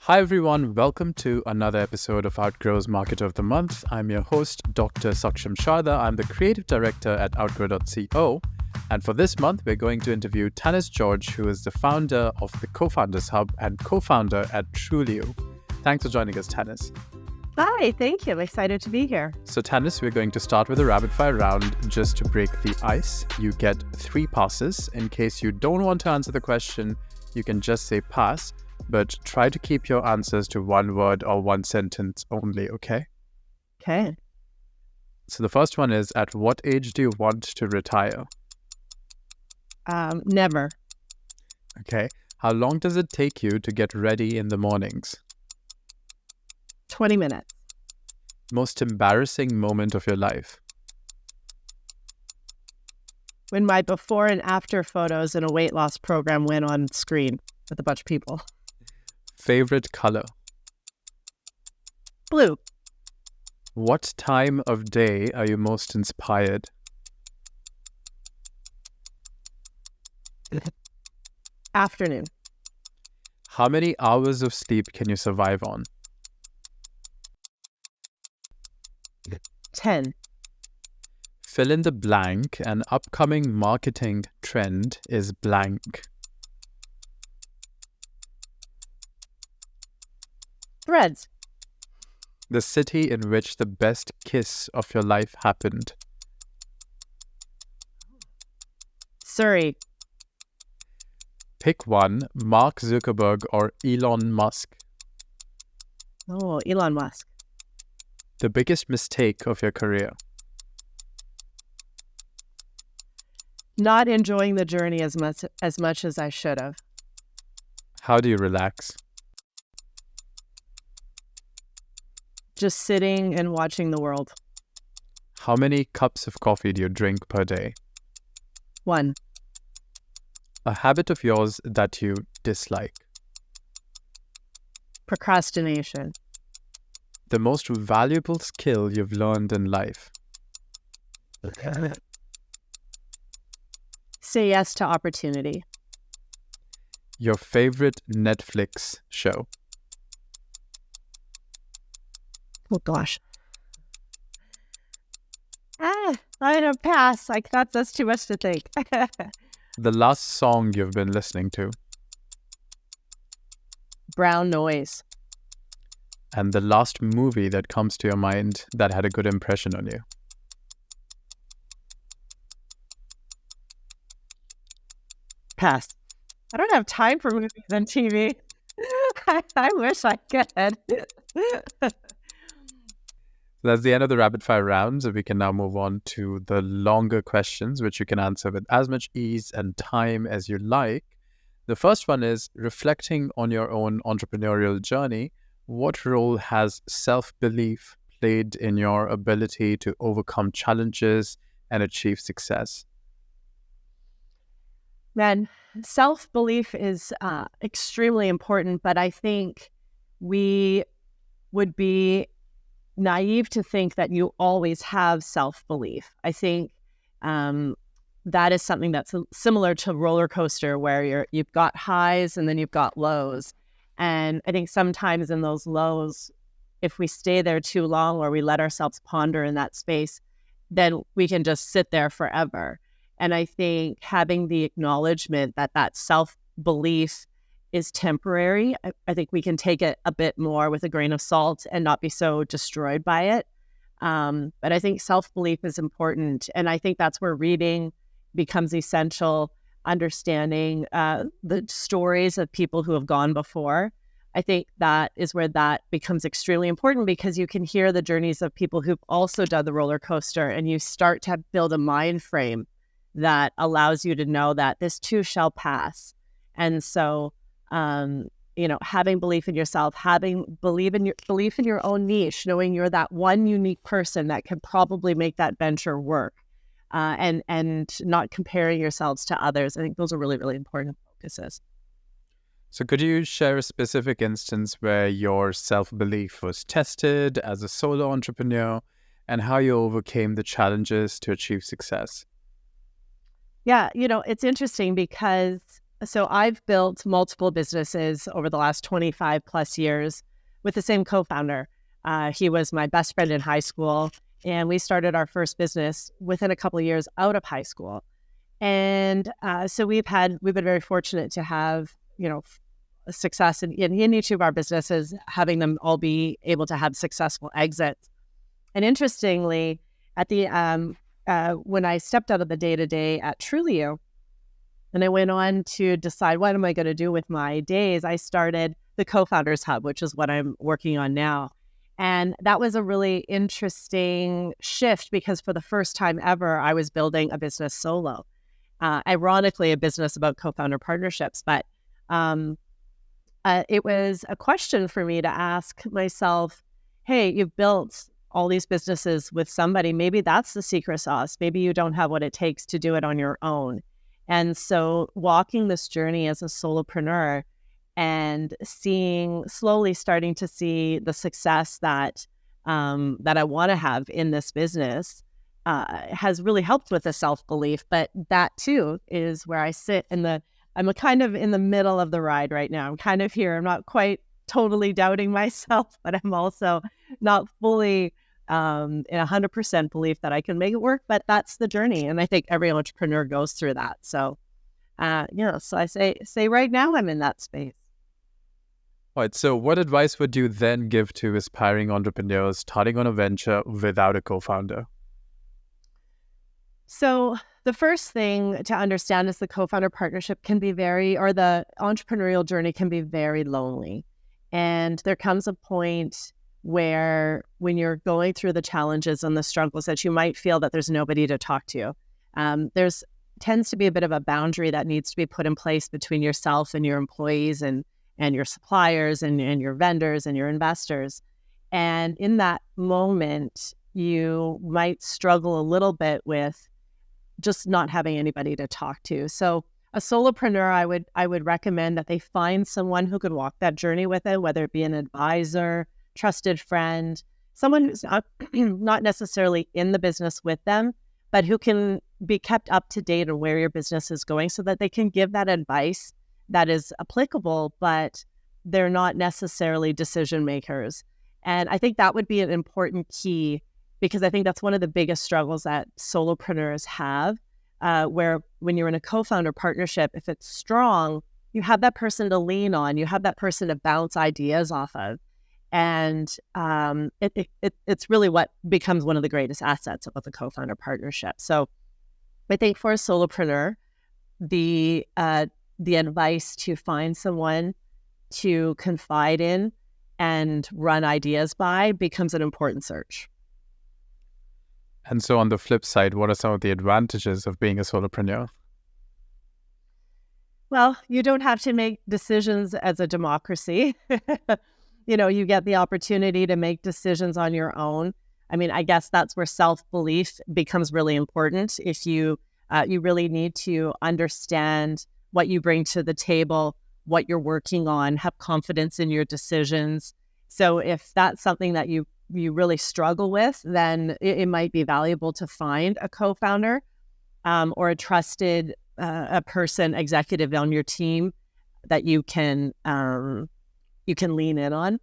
Hi everyone, welcome to another episode of Outgrow's Market of the Month. I'm your host, Dr. Saksham Sharda. I'm the creative director at Outgrow.co. And for this month, we're going to interview Tanis Jorge, who is the founder of the Co-Founders Hub and co-founder at Trulioo. Thanks for joining us, Tanis. Hi, thank you. I'm excited to be here. So Tanis, we're going to start with a rapid fire round just to break the ice. You get 3 passes. In case you don't want to answer the question, you can just say pass. But try to keep your answers to one word or one sentence only, okay? Okay. So the first one is, at what age do you want to retire? Never. Okay. How long does it take you to get ready in the mornings? 20 minutes. Most embarrassing moment of your life? When my before and after photos in a weight loss program went on screen with a bunch of people. Favorite color? Blue. What time of day are you most inspired? Afternoon. How many hours of sleep can you survive on? 10. Fill in the blank. An upcoming marketing trend is blank. Threads. The city in which the best kiss of your life happened. Surrey. Pick one, Mark Zuckerberg or Elon Musk. Oh, Elon Musk. The biggest mistake of your career. Not enjoying the journey as much as I should have. How do you relax? Just sitting and watching the world. How many cups of coffee do you drink per day? 1. A habit of yours that you dislike. Procrastination. The most valuable skill you've learned in life. Say yes to opportunity. Your favorite Netflix show. Oh gosh. I'm gonna pass. That's too much to think. The last song you've been listening to. Brown noise. And the last movie that comes to your mind that had a good impression on you. Pass. I don't have time for movies and TV. I wish I could. That's the end of the rapid fire round. So we can now move on to the longer questions, which you can answer with as much ease and time as you like. The first one is, reflecting on your own entrepreneurial journey, what role has self-belief played in your ability to overcome challenges and achieve success? Man, self-belief is extremely important, but I think we would be naive to think that you always have self-belief. I think that is something that's similar to roller coaster, where you've got highs and then you've got lows. And I think sometimes in those lows, if we stay there too long or we let ourselves ponder in that space, then we can just sit there forever. And I think having the acknowledgement that self-belief is temporary, I think we can take it a bit more with a grain of salt and not be so destroyed by it. But I think self-belief is important. And I think that's where reading becomes essential, understanding the stories of people who have gone before. I think that is where that becomes extremely important, because you can hear the journeys of people who've also done the roller coaster, and you start to build a mind frame that allows you to know that this too shall pass. And so having belief in yourself, belief in your own niche, knowing you're that one unique person that can probably make that venture work, and not comparing yourselves to others. I think those are really, really important focuses. So could you share a specific instance where your self-belief was tested as a solo entrepreneur and how you overcame the challenges to achieve success? Yeah, it's interesting because So I've built multiple businesses over the last 25 plus years with the same co-founder. He was my best friend in high school, and we started our first business within a couple of years out of high school. And so we've been very fortunate to have, success in each of our businesses, having them all be able to have successful exits. And interestingly, at the when I stepped out of the day-to-day at Trulioo, and I went on to decide what am I going to do with my days, I started the Co-Founders Hub, which is what I'm working on now. And that was a really interesting shift because for the first time ever, I was building a business solo. Ironically, a business about co-founder partnerships. But it was a question for me to ask myself, hey, you've built all these businesses with somebody. Maybe that's the secret sauce. Maybe you don't have what it takes to do it on your own. And so walking this journey as a solopreneur and slowly starting to see the success that I want to have in this business has really helped with the self-belief. But that too is where I sit I'm kind of in the middle of the ride right now. I'm kind of here. I'm not quite totally doubting myself, but I'm also not fully in 100% belief that I can make it work. But that's the journey. And I think every entrepreneur goes through that. So, so I say right now I'm in that space. All right. So what advice would you then give to aspiring entrepreneurs starting on a venture without a co-founder? So the first thing to understand is the co-founder partnership the entrepreneurial journey can be very lonely. And there comes a point where when you're going through the challenges and the struggles that you might feel that there's nobody to talk to. There's tends to be a bit of a boundary that needs to be put in place between yourself and your employees and your suppliers and your vendors and your investors. And in that moment, you might struggle a little bit with just not having anybody to talk to. So a solopreneur, I would recommend that they find someone who could walk that journey with it, whether it be an advisor, trusted friend, someone who's not necessarily in the business with them, but who can be kept up to date on where your business is going so that they can give that advice that is applicable, but they're not necessarily decision makers. And I think that would be an important key because I think that's one of the biggest struggles that solopreneurs have, where when you're in a co-founder partnership, if it's strong, you have that person to lean on, you have that person to bounce ideas off of. And it's really what becomes one of the greatest assets of the co-founder partnership. So I think for a solopreneur, the advice to find someone to confide in and run ideas by becomes an important search. And so on the flip side, what are some of the advantages of being a solopreneur? Well, you don't have to make decisions as a democracy. You get the opportunity to make decisions on your own. I mean, I guess that's where self-belief becomes really important. If you really need to understand what you bring to the table, what you're working on, have confidence in your decisions. So if that's something that you really struggle with, then it might be valuable to find a co-founder or a trusted executive on your team that you can lean in on.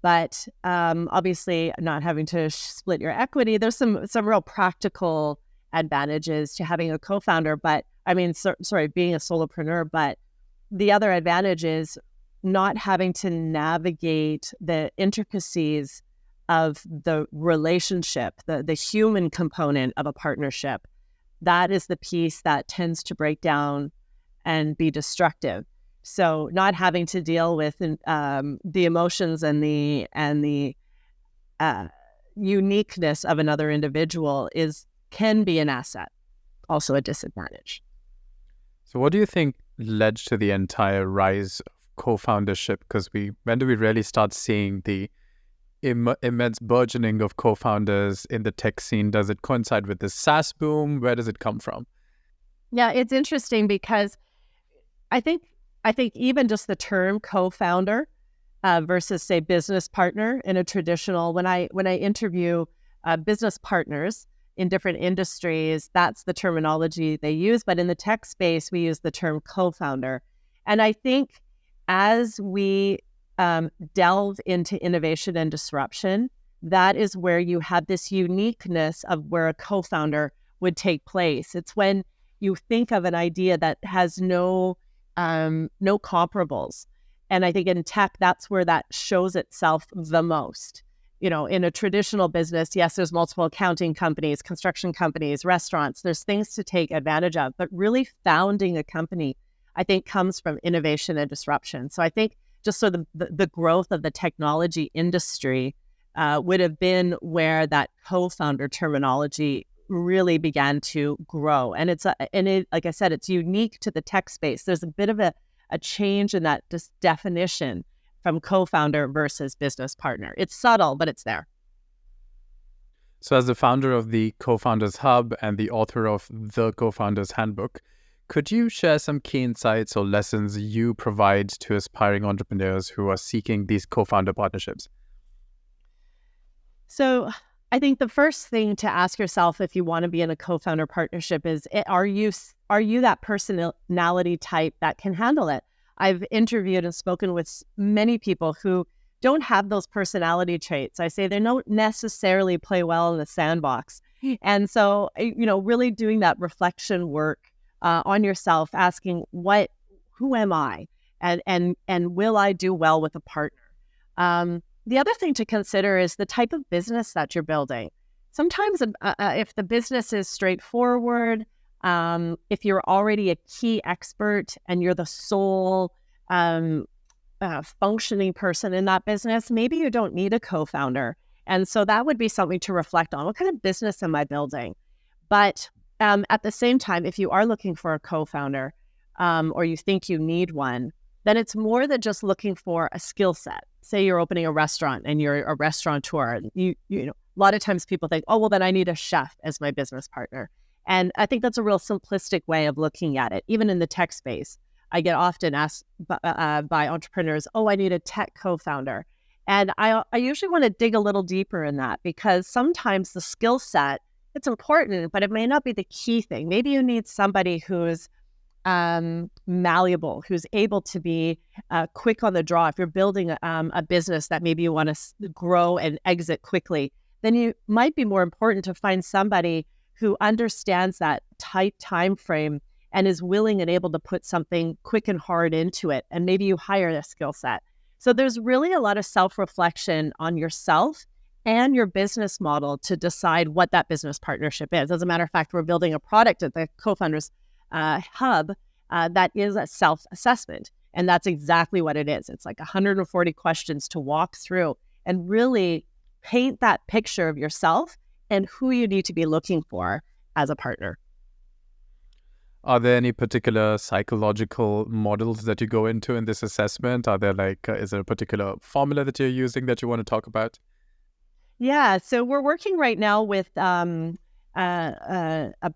But obviously, not having to split your equity, there's some real practical advantages to having a co-founder. But being a solopreneur. But the other advantage is not having to navigate the intricacies of the relationship, the human component of a partnership. That is the piece that tends to break down and be destructive. So not having to deal with the emotions and the uniqueness of another individual can be an asset, also a disadvantage. So what do you think led to the entire rise of co-foundership? Because when do we really start seeing the immense burgeoning of co-founders in the tech scene? Does it coincide with the SaaS boom? Where does it come from? Yeah, it's interesting because I think even just the term co-founder versus say business partner in a traditional, when I interview business partners in different industries, that's the terminology they use. But in the tech space, we use the term co-founder. And I think as we delve into innovation and disruption, that is where you have this uniqueness of where a co-founder would take place. It's when you think of an idea that has no comparables. And I think in tech, that's where that shows itself the most. You know, in a traditional business, yes, there's multiple accounting companies, construction companies, restaurants. There's things to take advantage of. But really founding a company, I think, comes from innovation and disruption. So I think just so the growth of the technology industry would have been where that co-founder terminology really began to grow. And like I said, it's unique to the tech space. There's a bit of a change in that definition from co-founder versus business partner. It's subtle, but it's there. So as the founder of the Co-Founders Hub and the author of the Co-Founders Handbook, could you share some key insights or lessons you provide to aspiring entrepreneurs who are seeking these co-founder partnerships? So I think the first thing to ask yourself if you want to be in a co-founder partnership is, are you that personality type that can handle it? I've interviewed and spoken with many people who don't have those personality traits. I say they don't necessarily play well in the sandbox. And so, really doing that reflection work on yourself, asking who am I? And will I do well with a partner? The other thing to consider is the type of business that you're building. Sometimes if the business is straightforward, if you're already a key expert and you're the sole functioning person in that business, maybe you don't need a co-founder. And so that would be something to reflect on. What kind of business am I building? But at the same time, if you are looking for a co-founder or you think you need one, then it's more than just looking for a skill set. Say you're opening a restaurant and you're a restaurateur. You know, a lot of times people think, oh, well, then I need a chef as my business partner. And I think that's a real simplistic way of looking at it. Even in the tech space, I get often asked by entrepreneurs, oh, I need a tech co-founder. And I usually want to dig a little deeper in that, because sometimes the skill set, it's important, but it may not be the key thing. Maybe you need somebody who's malleable, who's able to be quick on the draw. If you're building a business that maybe you want to grow and exit quickly, then you might be more important to find somebody who understands that tight time frame and is willing and able to put something quick and hard into it. And maybe you hire a skill set. So there's really a lot of self-reflection on yourself and your business model to decide what that business partnership is. As a matter of fact, we're building a product at the Co-Founders Hub that is a self-assessment. And that's exactly what it is. It's like 140 questions to walk through and really paint that picture of yourself and who you need to be looking for as a partner. Are there any particular psychological models that you go into in this assessment? Are there is there a particular formula that you're using that you want to talk about? Yeah, so we're working right now with a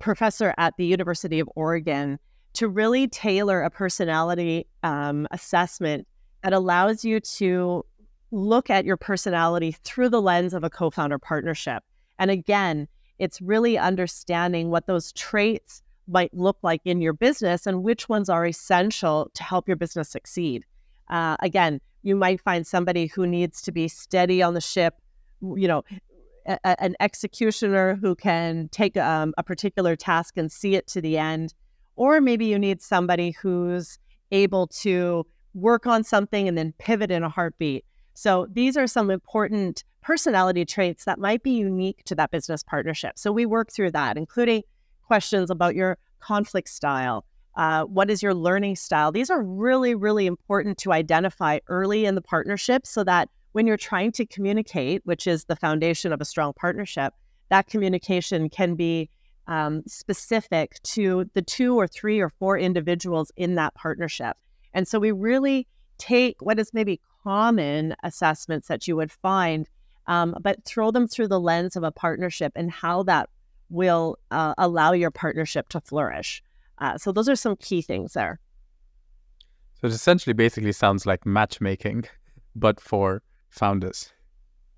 professor at the University of Oregon to really tailor a personality assessment that allows you to look at your personality through the lens of a co-founder partnership. And again, it's really understanding what those traits might look like in your business and which ones are essential to help your business succeed. Again, you might find somebody who needs to be steady on the ship, an executioner who can take a particular task and see it to the end. Or maybe you need somebody who's able to work on something and then pivot in a heartbeat. So these are some important personality traits that might be unique to that business partnership. So we work through that, including questions about your conflict style. What is your learning style? These are really, really important to identify early in the partnership so that when you're trying to communicate, which is the foundation of a strong partnership, that communication can be specific to the 2 or 3 or 4 individuals in that partnership. And so we really take what is maybe common assessments that you would find, but throw them through the lens of a partnership and how that will allow your partnership to flourish. So those are some key things there. So it essentially basically sounds like matchmaking, but for founders.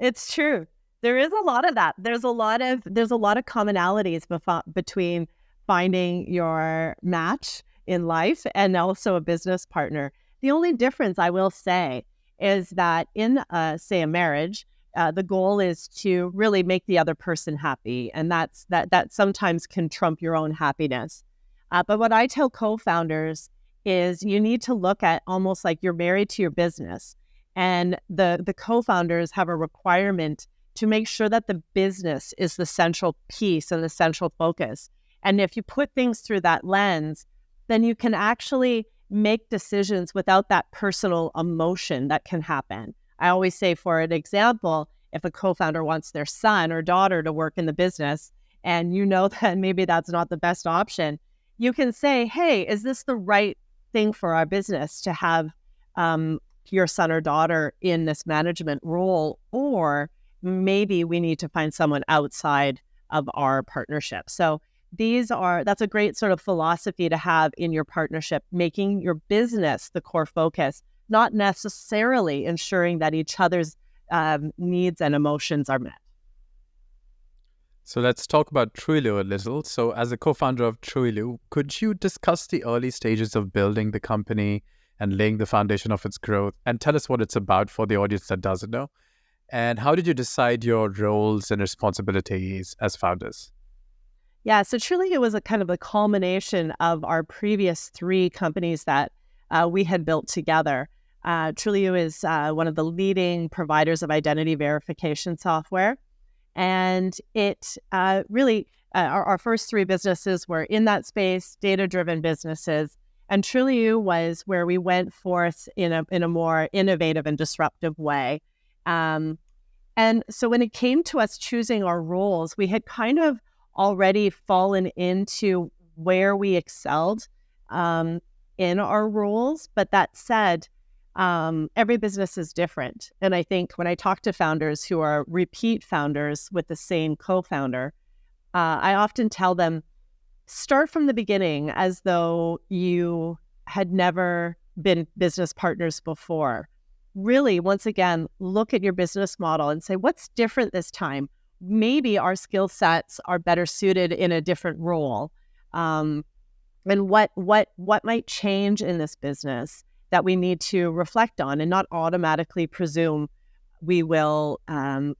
It's true. There is a lot of that. There's a lot of commonalities between finding your match in life and also a business partner. The only difference I will say is that in, say, a marriage, the goal is to really make the other person happy, and that sometimes can trump your own happiness. But what I tell co-founders is you need to look at almost like you're married to your business, and the co-founders have a requirement to make sure that the business is the central piece and the central focus. And if you put things through that lens, then you can actually make decisions without that personal emotion that can happen. I always say, for an example, if a co-founder wants their son or daughter to work in the business and you know that maybe that's not the best option, you can say, hey, is this the right thing for our business to have your son or daughter in this management role? Or maybe we need to find someone outside of our partnership. So that's a great sort of philosophy to have in your partnership, making your business the core focus, not necessarily ensuring that each other's needs and emotions are met. So let's talk about Trulioo a little. So as a co-founder of Trulioo, could you discuss the early stages of building the company and laying the foundation of its growth, and tell us what it's about for the audience that doesn't know? And how did you decide your roles and responsibilities as founders? Yeah, so Trulioo was a kind of a culmination of our previous 3 companies that we had built together. Trulioo is one of the leading providers of identity verification software. And it really, our first 3 businesses were in that space, data-driven businesses. And Trulioo was where we went forth in a more innovative and disruptive way. And so when it came to us choosing our roles, we had kind of already fallen into where we excelled in our roles. But that said, every business is different. And I think when I talk to founders who are repeat founders with the same co-founder, I often tell them, start from the beginning as though you had never been business partners before. Really, once again, look at your business model and say, what's different this time? Maybe our skill sets are better suited in a different role. And what might change in this business that we need to reflect on and not automatically presume we will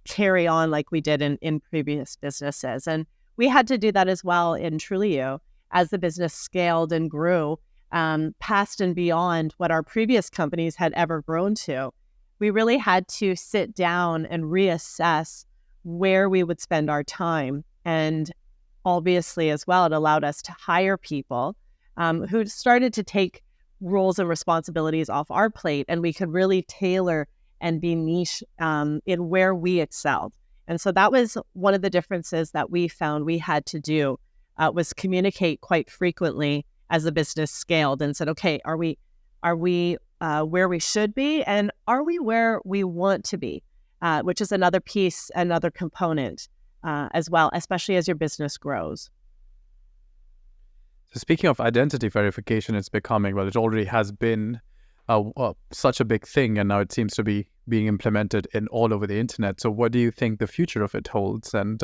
carry on like we did in previous businesses. And we had to do that as well in Trulioo as the business scaled and grew past and beyond what our previous companies had ever grown to. We really had to sit down and reassess where we would spend our time. And obviously as well, it allowed us to hire people who started to take roles and responsibilities off our plate, and we could really tailor and be niche in where we excelled. And so that was one of the differences that we found we had to do, was communicate quite frequently as the business scaled and said, okay, are we where we should be, and are we where we want to be, which is another piece, another component as well, especially as your business grows. So speaking of identity verification, it's becoming, well, it already has been such a big thing, and now it seems to be being implemented in all over the internet. So what do you think the future of it holds? And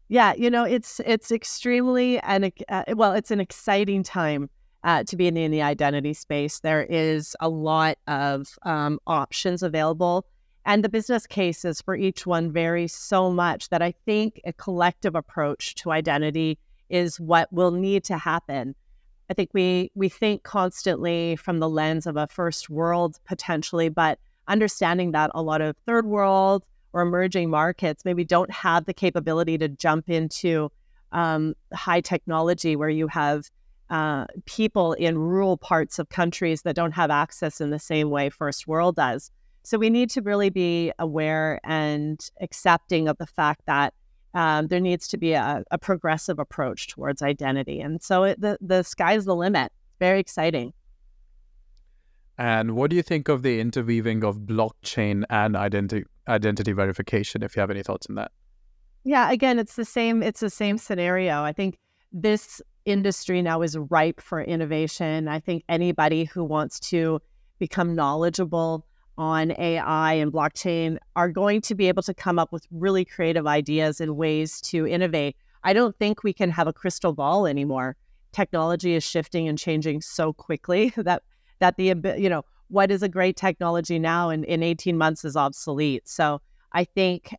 Yeah, it's extremely, it's an exciting time to be in the identity space. There is a lot of options available, and the business cases for each one vary so much that I think a collective approach to identity is what will need to happen. I think we think constantly from the lens of a first world potentially, but understanding that a lot of third world or emerging markets maybe don't have the capability to jump into high technology where you have people in rural parts of countries that don't have access in the same way first world does. So we need to really be aware and accepting of the fact that there needs to be a progressive approach towards identity. And so the sky's the limit. Very exciting. And what do you think of the interweaving of blockchain and identity verification, if you have any thoughts on that? Yeah, again, it's the same scenario. I think this industry now is ripe for innovation. I think anybody who wants to become knowledgeable on AI and blockchain are going to be able to come up with really creative ideas and ways to innovate. I don't think we can have a crystal ball anymore. technology is shifting and changing so quickly that what is a great technology now in 18 months is obsolete. So I think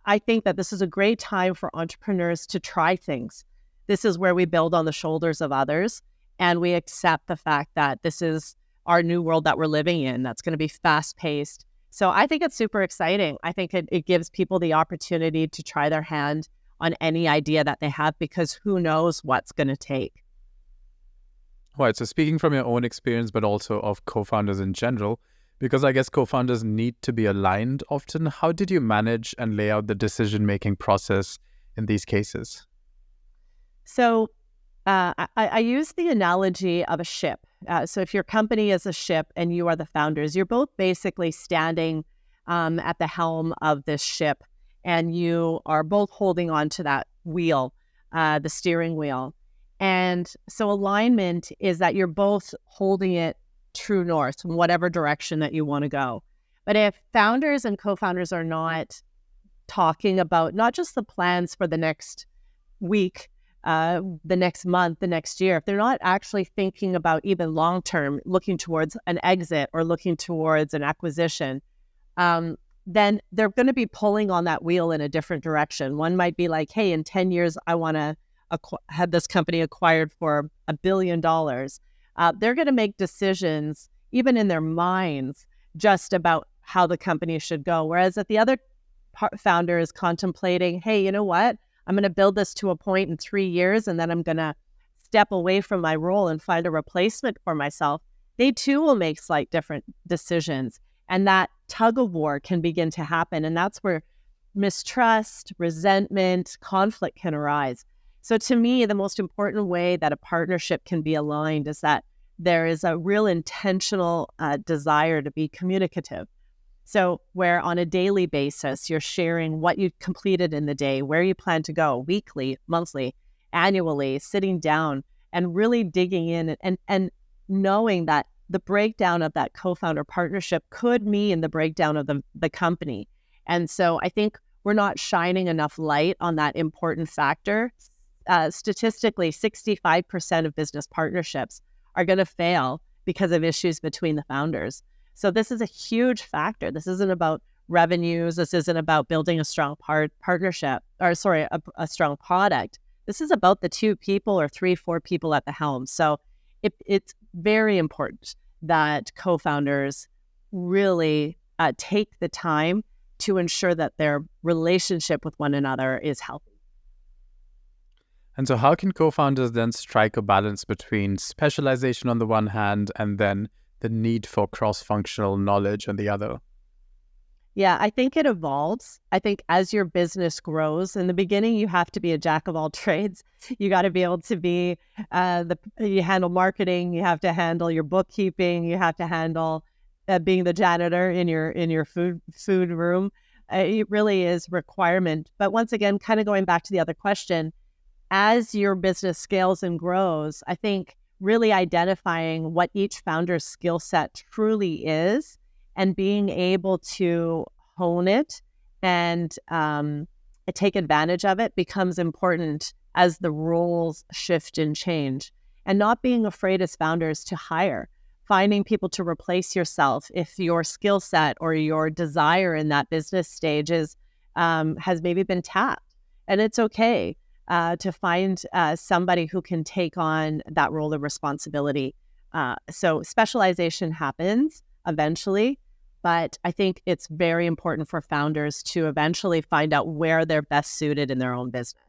I think that this is a great time for entrepreneurs to try things. This is where we build on the shoulders of others, and we accept the fact that this is our new world that we're living in that's going to be fast-paced. So I think it's super exciting. I think it gives people the opportunity to try their hand on any idea that they have, because who knows what's going to take. Right. So speaking from your own experience, but also of co-founders in general, because I guess co-founders need to be aligned often, how did you manage and lay out the decision-making process in these cases? So I use the analogy of a ship. So if your company is a ship and you are the founders, you're both basically standing at the helm of this ship, and you are both holding on to that wheel, the steering wheel. And so alignment is that you're both holding it true north in whatever direction that you want to go. But if founders and co-founders are not talking about not just the plans for the next week, the next month, the next year, if they're not actually thinking about even long-term, looking towards an exit or looking towards an acquisition, then they're going to be pulling on that wheel in a different direction. One might be like, hey, in 10 years, I want to have this company acquired for $1 billion. They're going to make decisions, even in their minds, just about how the company should go. Whereas if the other founder is contemplating, hey, you know what? I'm going to build this to a point in 3 years, and then I'm going to step away from my role and find a replacement for myself. They too will make slight different decisions. And that tug of war can begin to happen. And that's where mistrust, resentment, conflict can arise. So to me, the most important way that a partnership can be aligned is that there is a real intentional desire to be communicative. So where on a daily basis, you're sharing what you completed in the day, where you plan to go weekly, monthly, annually, sitting down and really digging in and knowing that the breakdown of that co-founder partnership could mean the breakdown of the company. And so I think we're not shining enough light on that important factor. Statistically, 65% of business partnerships are going to fail because of issues between the founders. So this is a huge factor. This isn't about revenues. This isn't about building a strong partnership, or sorry, a strong product. This is about the 2 people or 3, 4 people at the helm. So it's very important that co-founders really take the time to ensure that their relationship with one another is healthy. And so how can co-founders then strike a balance between specialization on the one hand and then the need for cross-functional knowledge on the other? Yeah, I think it evolves. I think as your business grows, in the beginning, you have to be a jack of all trades. You got to be able to be you handle marketing, you have to handle your bookkeeping, you have to handle being the janitor in your food room. It really is requirement. But once again, kind of going back to the other question, as your business scales and grows, I think really identifying what each founder's skill set truly is and being able to hone it and take advantage of it becomes important as the roles shift and change. And not being afraid as founders to hire, finding people to replace yourself if your skill set or your desire in that business stage has maybe been tapped. And it's okay to find somebody who can take on that role of responsibility. So specialization happens eventually, but I think it's very important for founders to eventually find out where they're best suited in their own business.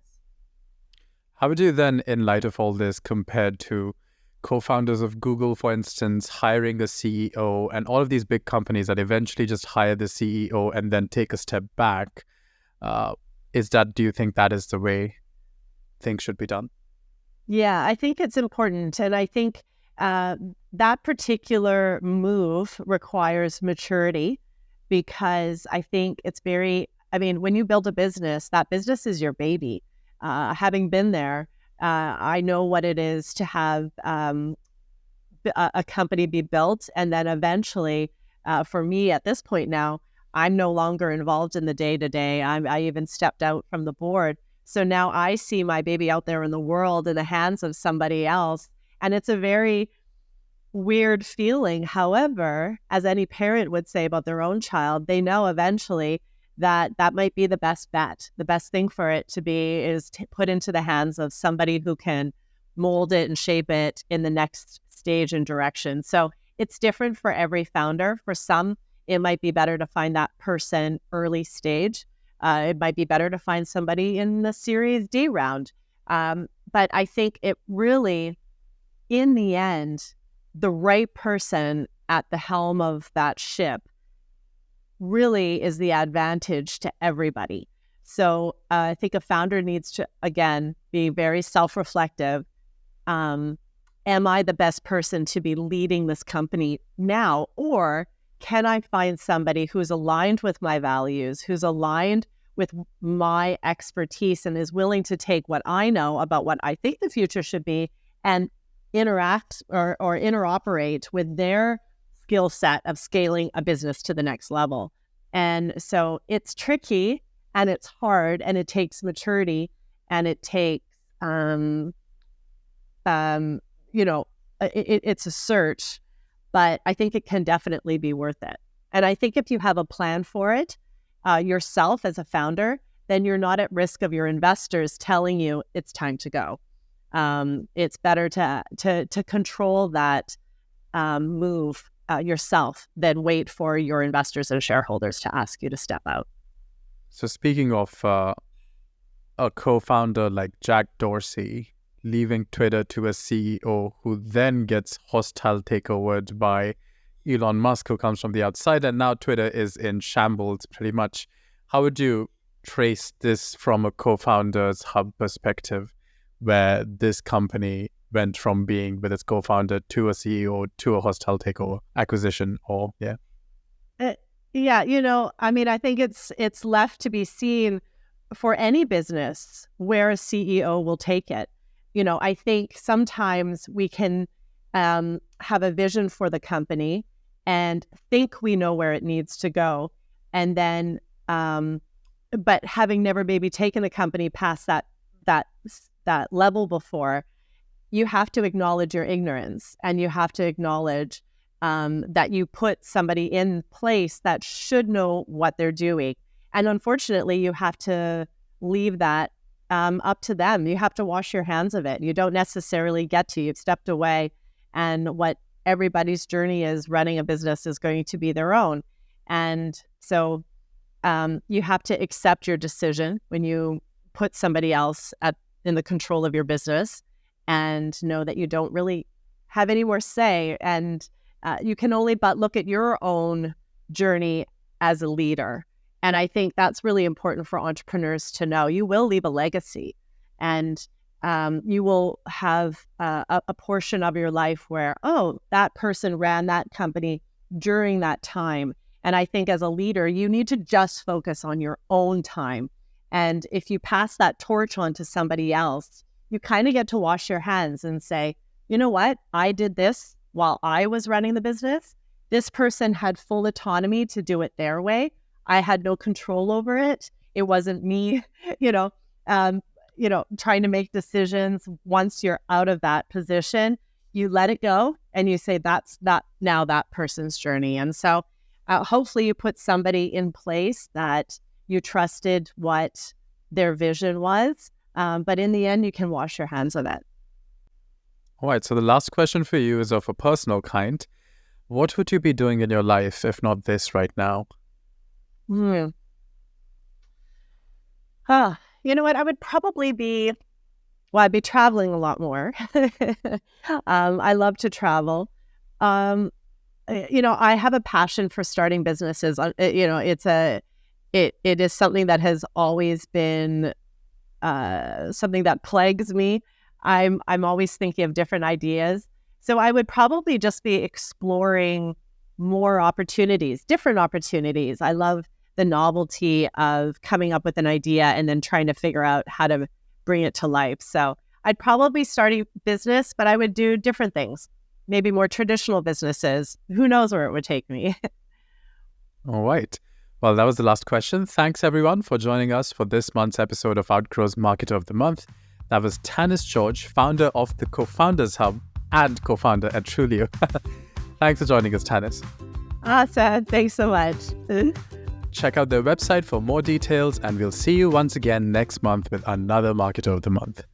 How would you then, in light of all this, compared to co-founders of Google, for instance, hiring a CEO and all of these big companies that eventually just hire the CEO and then take a step back? Do you think that is the way things should be done? Yeah, I think it's important. And I think that particular move requires maturity, because I think it's when you build a business, that business is your baby. Having been there, I know what it is to have a company be built. And then eventually, for me at this point now, I'm no longer involved in the day-to-day. I even stepped out from the board. So now I see my baby out there in the world in the hands of somebody else. And it's a very weird feeling. However, as any parent would say about their own child, they know eventually that that might be the best bet. The best thing for it to be is put into the hands of somebody who can mold it and shape it in the next stage and direction. So it's different for every founder. For some, it might be better to find that person early stage. It might be better to find somebody in the Series D round. But I think it really, in the end, the right person at the helm of that ship really is the advantage to everybody. So I think a founder needs to, again, be very self-reflective. Am I the best person to be leading this company now? Or can I find somebody who's aligned with my values, who's aligned with my expertise and is willing to take what I know about what I think the future should be and interact or interoperate with their skill set of scaling a business to the next level. And so it's tricky and it's hard and it takes maturity and it takes, it's a search, but I think it can definitely be worth it. And I think if you have a plan for it yourself as a founder, then you're not at risk of your investors telling you it's time to go. It's better to control that move yourself than wait for your investors and shareholders to ask you to step out. So speaking of a co-founder like Jack Dorsey leaving Twitter to a CEO who then gets hostile takeovered by Elon Musk, who comes from the outside, and now Twitter is in shambles pretty much. How would you trace this from a co-founder's hub perspective, where this company went from being with its co-founder to a CEO to a hostile takeover acquisition? Or I think it's left to be seen for any business where a CEO will take it. I think sometimes we can have a vision for the company and think we know where it needs to go, and then but having never maybe taken the company past that level before, you have to acknowledge your ignorance and you have to acknowledge that you put somebody in place that should know what they're doing. And unfortunately, you have to leave that up to them. You have to wash your hands of it. You don't necessarily get to. You've stepped away, and what everybody's journey is running a business is going to be their own. And so you have to accept your decision when you put somebody else in the control of your business, and know that you don't really have any more say. And you can only but look at your own journey as a leader. And I think that's really important for entrepreneurs to know. You will leave a legacy, and you will have a portion of your life where, that person ran that company during that time. And I think as a leader, you need to just focus on your own time. And if you pass that torch on to somebody else, you kind of get to wash your hands and say, you know what? I did this while I was running the business. This person had full autonomy to do it their way. I had no control over it. It wasn't me, trying to make decisions. Once you're out of that position, you let it go and you say, that's not now that person's journey. And so hopefully you put somebody in place that you trusted what their vision was. But in the end, you can wash your hands of it. All right. So the last question for you is of a personal kind. What would you be doing in your life if not this right now? You know what? I would probably be, I'd be traveling a lot more. I love to travel. I have a passion for starting businesses. It is something that has always been something that plagues me. I'm always thinking of different ideas. So I would probably just be exploring more opportunities, different opportunities. I love the novelty of coming up with an idea and then trying to figure out how to bring it to life. So I'd probably start a business, but I would do different things, maybe more traditional businesses. Who knows where it would take me? All right. Well, that was the last question. Thanks everyone for joining us for this month's episode of Outgrow's Marketer of the Month. That was Tanis Jorge, founder of the Co-Founders Hub and co-founder at Trulioo. Thanks for joining us, Tanis. Awesome. Thanks so much. Check out their website for more details, and we'll see you once again next month with another Marketer of the Month.